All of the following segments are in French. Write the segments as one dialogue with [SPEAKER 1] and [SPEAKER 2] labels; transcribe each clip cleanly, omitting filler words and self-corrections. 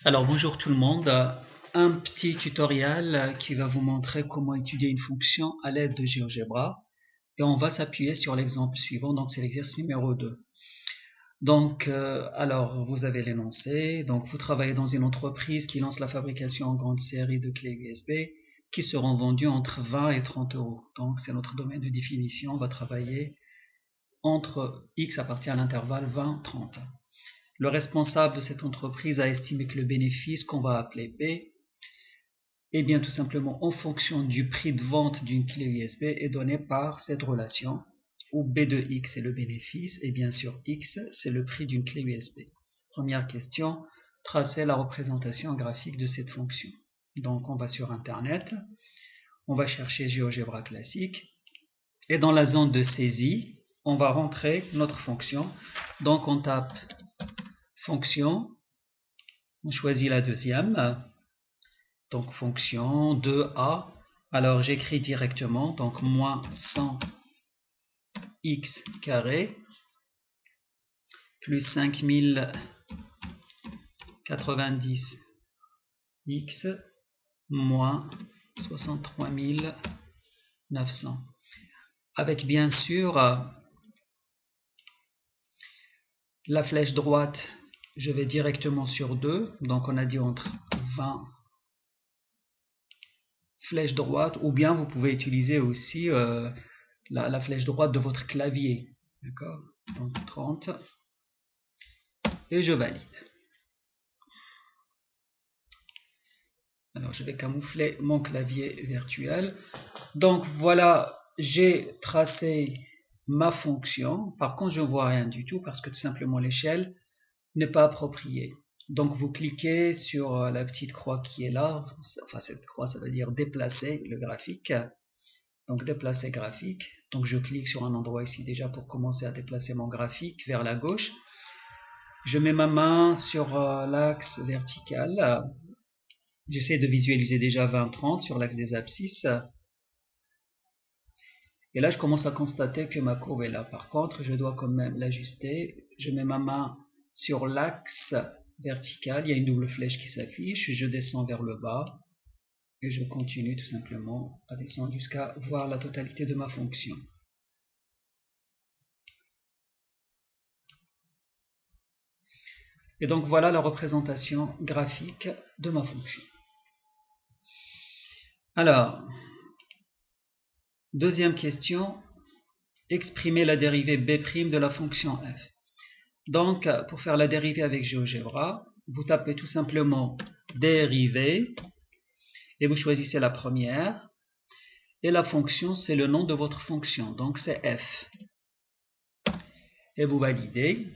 [SPEAKER 1] Alors bonjour tout le monde, un petit tutoriel qui va vous montrer comment étudier une fonction à l'aide de GeoGebra et on va s'appuyer sur l'exemple suivant, donc c'est l'exercice numéro 2. Donc alors vous avez l'énoncé, donc vous travaillez dans une entreprise qui lance la fabrication en grande série de clés USB qui seront vendues entre 20 et 30 euros. Donc c'est notre domaine de définition, on va travailler entre X appartient à l'intervalle 20-30. Le responsable de cette entreprise a estimé que le bénéfice, qu'on va appeler B, eh bien tout simplement en fonction du prix de vente d'une clé USB est donné par cette relation, où B de X est le bénéfice et bien sûr X c'est le prix d'une clé USB. Première question, tracer la représentation graphique de cette fonction. Donc on va sur internet, on va chercher GeoGebra classique et dans la zone de saisie, on va rentrer notre fonction. Donc on tape fonction, on choisit la deuxième, donc fonction 2a, alors j'écris directement, donc moins 100x carré plus 5090x moins 63900, avec bien sûr la flèche droite, je vais directement sur 2, donc on a dit entre 20 flèche droite, ou bien vous pouvez utiliser aussi la flèche droite de votre clavier, d'accord, donc 30, et je valide. Alors je vais camoufler mon clavier virtuel. Donc voilà, j'ai tracé ma fonction. Par contre je ne vois rien du tout parce que tout simplement l'échelle n'est pas appropriée. Donc vous cliquez sur la petite croix qui est là, enfin cette croix ça veut dire déplacer le graphique. Donc déplacer graphique, donc je clique sur un endroit ici déjà pour commencer à déplacer mon graphique vers la gauche. Je mets ma main sur l'axe vertical, j'essaie de visualiser déjà 20-30 sur l'axe des abscisses. Et là je commence à constater que ma courbe est là. Par contre je dois quand même l'ajuster. Je mets ma main sur l'axe vertical, il y a une double flèche qui s'affiche, je descends vers le bas. Et je continue tout simplement à descendre jusqu'à voir la totalité de ma fonction. Et donc voilà la représentation graphique de ma fonction. Alors, deuxième question, exprimer la dérivée b' de la fonction f. Donc, pour faire la dérivée avec GeoGebra, vous tapez tout simplement dérivée et vous choisissez la première. Et la fonction, c'est le nom de votre fonction, donc c'est f. Et vous validez.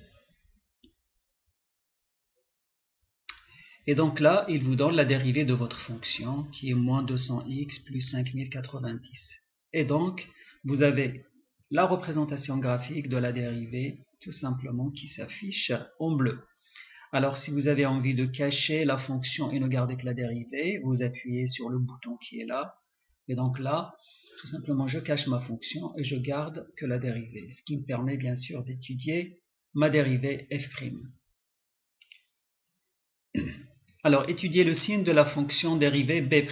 [SPEAKER 1] Et donc là, il vous donne la dérivée de votre fonction qui est moins 200x plus 5090. Et donc, vous avez la représentation graphique de la dérivée tout simplement qui s'affiche en bleu. Alors si vous avez envie de cacher la fonction et ne garder que la dérivée, vous appuyez sur le bouton qui est là. Et donc là, tout simplement, je cache ma fonction et je garde que la dérivée, ce qui me permet bien sûr d'étudier ma dérivée f'. Alors, étudier le signe de la fonction dérivée b'.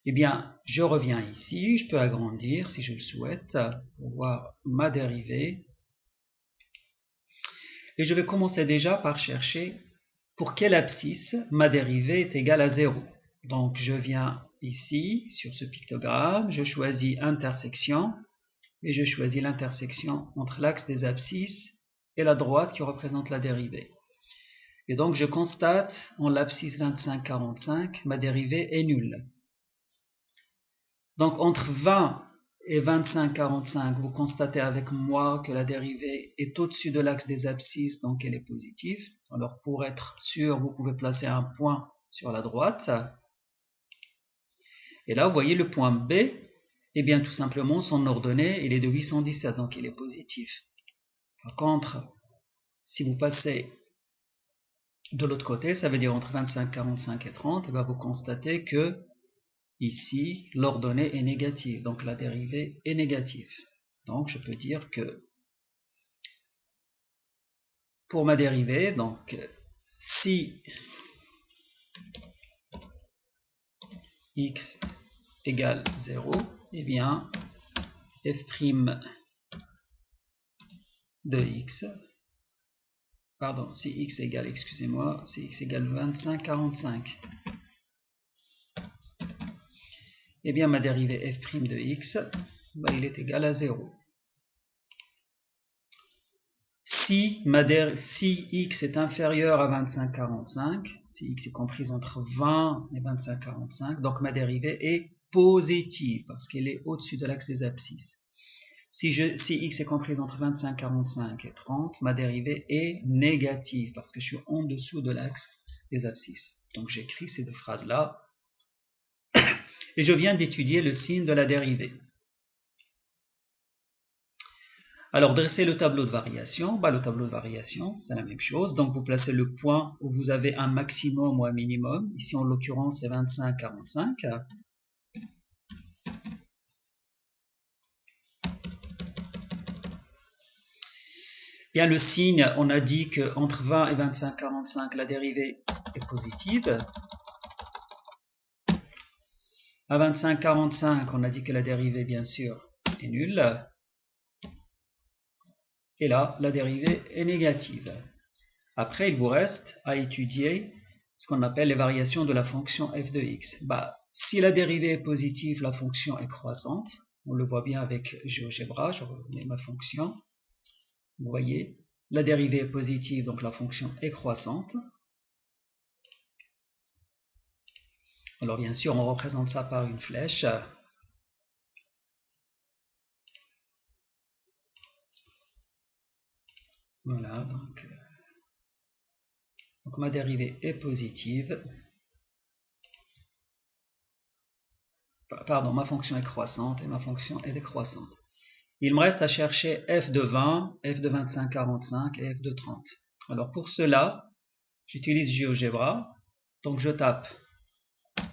[SPEAKER 1] Eh bien, je reviens ici, je peux agrandir si je le souhaite pour voir ma dérivée. Et je vais commencer déjà par chercher pour quelle abscisse ma dérivée est égale à 0. Donc, je viens ici, sur ce pictogramme, je choisis intersection, et je choisis l'intersection entre l'axe des abscisses et la droite qui représente la dérivée. Et donc, je constate en l'abscisse 25-45, ma dérivée est nulle. Donc, entre 20 et 25-45, vous constatez avec moi que la dérivée est au-dessus de l'axe des abscisses, donc elle est positive. Alors, pour être sûr, vous pouvez placer un point sur la droite. Et là, vous voyez le point B, eh bien, tout simplement, son ordonnée, il est de 817, donc il est positif. Par contre, si vous passez de l'autre côté, ça veut dire entre 25, 45 et 30, et bien vous constatez que ici, l'ordonnée est négative, donc la dérivée est négative. Donc je peux dire que pour ma dérivée, donc si x égale 0, eh bien, f' de x, pardon, si x égale, excusez-moi, si x égale 25,45, eh bien, ma dérivée f' de x, bah, il est égal à 0. Si x est inférieur à 25,45, si x est comprise entre 20 et 25,45, donc ma dérivée est positive parce qu'elle est au-dessus de l'axe des abscisses. Si x est comprise entre 25,45 et 30, ma dérivée est négative parce que je suis en dessous de l'axe des abscisses. Donc j'écris ces deux phrases-là et je viens d'étudier le signe de la dérivée. Alors, dressez le tableau de variation. Bah, le tableau de variation, c'est la même chose. Donc, vous placez le point où vous avez un maximum ou un minimum. Ici, en l'occurrence, c'est 25,45. Bien, le signe, on a dit qu'entre 20 et 25,45, la dérivée est positive. À 25,45, on a dit que la dérivée, bien sûr, est nulle. Et là, la dérivée est négative. Après, il vous reste à étudier ce qu'on appelle les variations de la fonction f de x. Bah, si la dérivée est positive, la fonction est croissante. On le voit bien avec GeoGebra, je remets ma fonction. Vous voyez, la dérivée est positive, donc la fonction est croissante. Alors bien sûr, on représente ça par une flèche. Voilà, donc ma dérivée est positive. Pardon, ma fonction est croissante et ma fonction est décroissante. Il me reste à chercher f de 20, f de 25,45 et f de 30. Alors pour cela, j'utilise GeoGebra. Donc je tape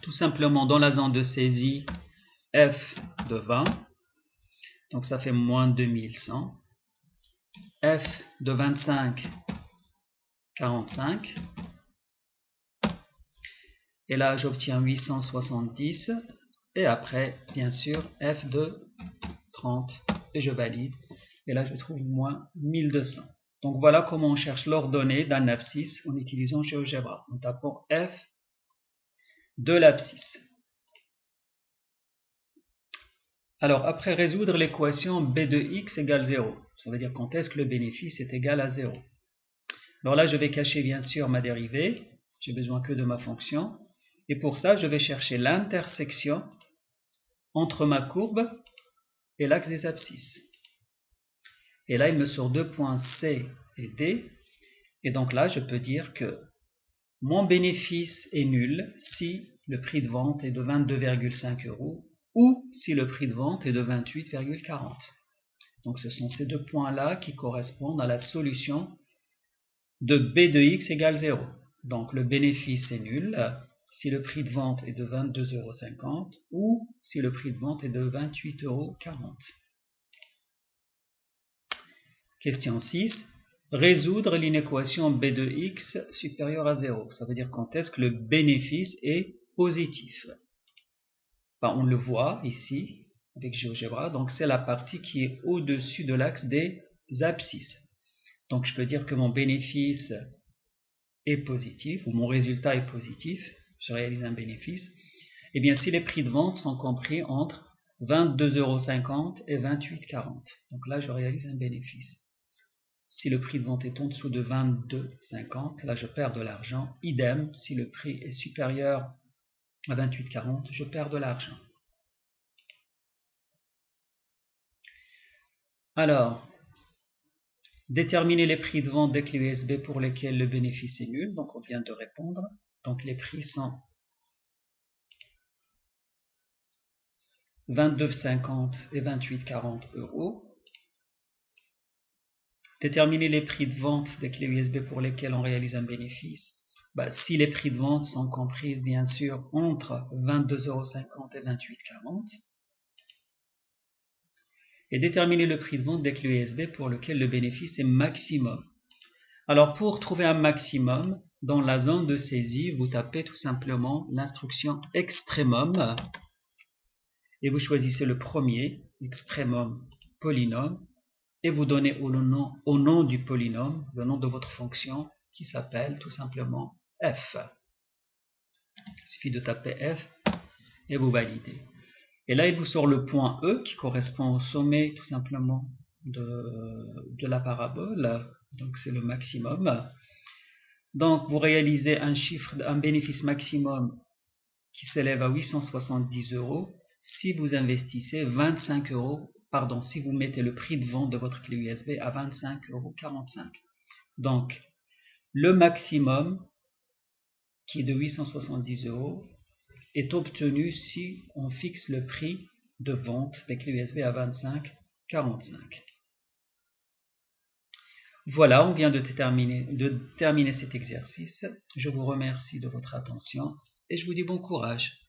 [SPEAKER 1] tout simplement dans la zone de saisie f de 20. Donc ça fait moins 2100. F de 25,45. Et là j'obtiens 870. Et après, bien sûr, f de 30. Et je valide. Et là je trouve moins 1200. Donc voilà comment on cherche l'ordonnée d'un abscisse en utilisant GeoGebra. En tapant f de l'abscisse. Alors après résoudre l'équation b de x égale 0, ça veut dire quand est-ce que le bénéfice est égal à 0. Alors là je vais cacher bien sûr ma dérivée, j'ai besoin que de ma fonction. Et pour ça je vais chercher l'intersection entre ma courbe et l'axe des abscisses. Et là il me sort deux points C et D. Et donc là je peux dire que mon bénéfice est nul si le prix de vente est de 22,5 € ou si le prix de vente est de 28,40. Donc ce sont ces deux points-là qui correspondent à la solution de b de x égale 0. Donc le bénéfice est nul si le prix de vente est de 22,50 € ou si le prix de vente est de 28,40 €. Question 6. Résoudre l'inéquation b de x supérieure à 0. Ça veut dire quand est-ce que le bénéfice est positif. Ben, on le voit ici avec GeoGebra. Donc c'est la partie qui est au-dessus de l'axe des abscisses. Donc je peux dire que mon bénéfice est positif ou mon résultat est positif. Je réalise un bénéfice. Et bien si les prix de vente sont compris entre 22,50 € et 28,40 €. Donc là je réalise un bénéfice. Si le prix de vente est en dessous de 22,50, là je perds de l'argent. Idem, si le prix est supérieur à 28,40, je perds de l'argent. Alors, déterminer les prix de vente des clés USB pour lesquels le bénéfice est nul. Donc on vient de répondre. Donc les prix sont 22,50 et 28,40 €. Déterminer les prix de vente des clés USB pour lesquels on réalise un bénéfice. Bah, si les prix de vente sont comprises bien sûr entre 22,50 € et 28,40 €. Et déterminer le prix de vente des clés USB pour lequel le bénéfice est maximum. Alors, pour trouver un maximum, dans la zone de saisie, vous tapez tout simplement l'instruction extrêmum et vous choisissez le premier, extrêmum polynôme, et vous donnez au nom du polynôme, le nom de votre fonction qui s'appelle tout simplement f. Il suffit de taper f et vous validez. Et là, il vous sort le point E qui correspond au sommet tout simplement de la parabole. Donc, c'est le maximum. Donc, vous réalisez un bénéfice maximum qui s'élève à 870 € si vous investissez 25 €, pardon, si vous mettez le prix de vente de votre clé USB à 25,45 €. Donc, le maximum qui est de 870 € est obtenu si on fixe le prix de vente des clés USB à 25,45 €. Voilà, on vient de terminer cet exercice. Je vous remercie de votre attention et je vous dis bon courage.